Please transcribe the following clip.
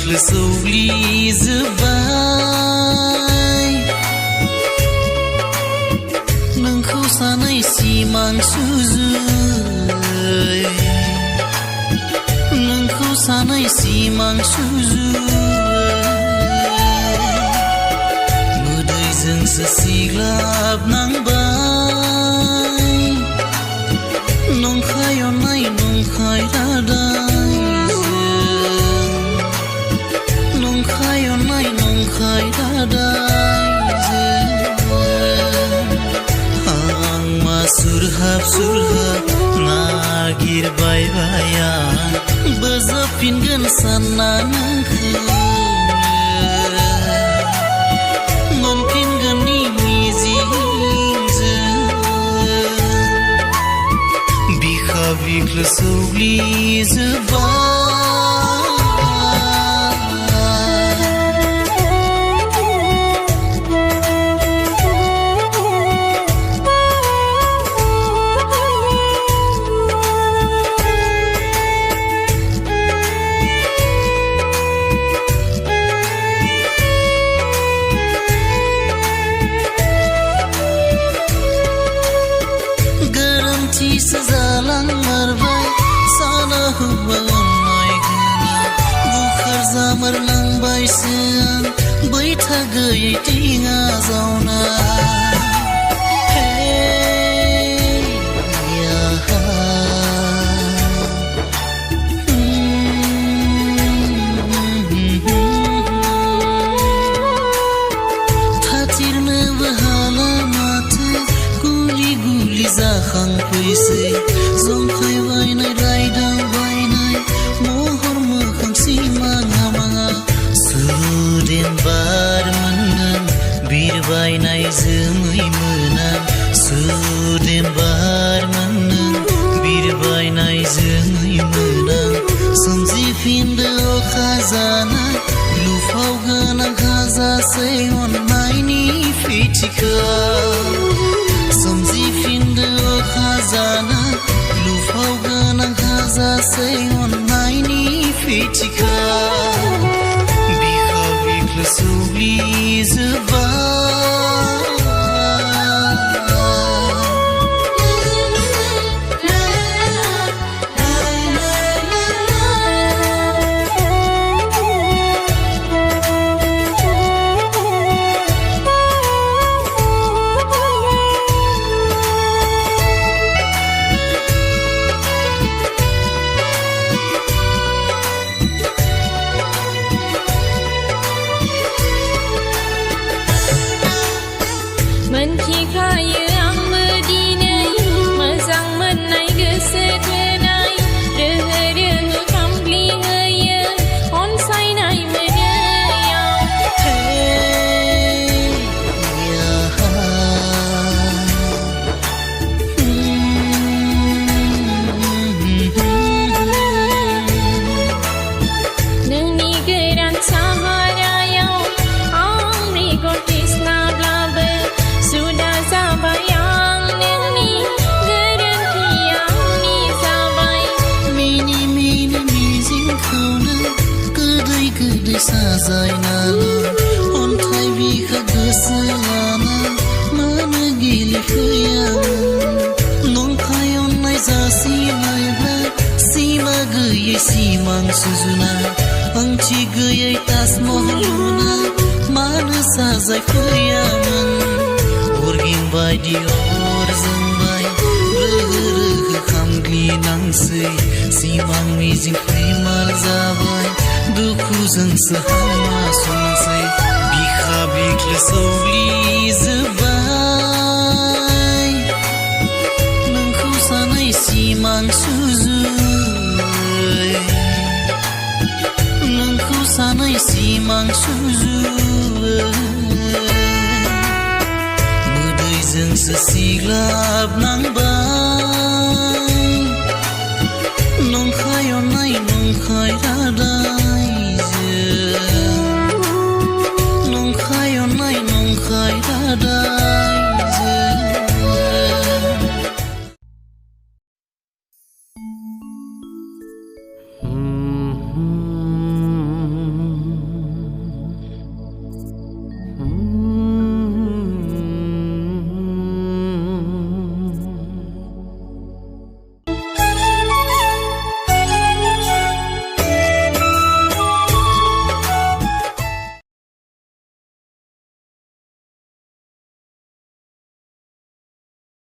बिख्लो सौग्लिजोब्बाय नोंखौ सानै सिमां सुजुय नोंखौ सानै सिमां सुजुय मोदैजोंसो सिग्लाबनांबाय नंखाय अननाय नंखाय रादायजों नंखाय अननाय नंखाय रादायजों आं सुरहाब सुरहाब नागिरबाय बोजबफिनगोन सानना नोंखौ मोनफिनगोननि मिजिंजों बिखा बिख्लो सौग्लिजोब्बाय जालांमारबाय साना होबा अननाय होना बुखार जामारलांबायसो आं बैथा गैयै दिङा जावना थाथिरनोबो हाला माथो गुलि गुलि जाखांफैसै जंखायबायनाय रायदावबायनाय महर मोखां सिमाङा माङा सुदेम बार मोननां बिरबायनाय जोमै मोनां सुदेम बार मोननां बिरबायनाय जोमै मोनां सोमजिफिनदो अखा जाना लुफावगोन आं हाजासै अननायनि फिथिखा सोमजिफिनदो अखा जाना लुफावगोन आं हाजासै अननायनि फिथिखा बिखा बिख्लो सौग्लिजोब्बाय मोनथिखायो आंबो दिनै मोजां मोननाय गोसो थोनाय रोहो रोहो खामग्लिहोयो अनसायनाय मोनैयाव नोंनि गोरान साहारायाव आंनि गथेस्नाब्लाबो सुदा जाबाय आं नोंनि गोरोन्थिया आंनि जाबाय मिनि मिनि मिजिंखौनो गोदै गोदै साजायनानै अन्थाइ बिखा गोसो लाना मानो गेलेफैयामोन नंखाय अननाय जासिनायब्ला सिमा गैयै सिमां सुजुना ओंथि गैयै ताजमहल लुना मानो साजायफैयामोन अरगें बायदि अर जोंबाय रोहो रोहो खामग्लिनांसै सिमां मिजिं फैमाल जाबाय दुखुजोंसो हामा संसै बिखा बिख्लो सौग्लिजोब्बाय नोंखौ सानै सिमां सुजुय नोंखौ सानै सिमां सुजुय मोदैजोंसो सिग्लाबनांबाय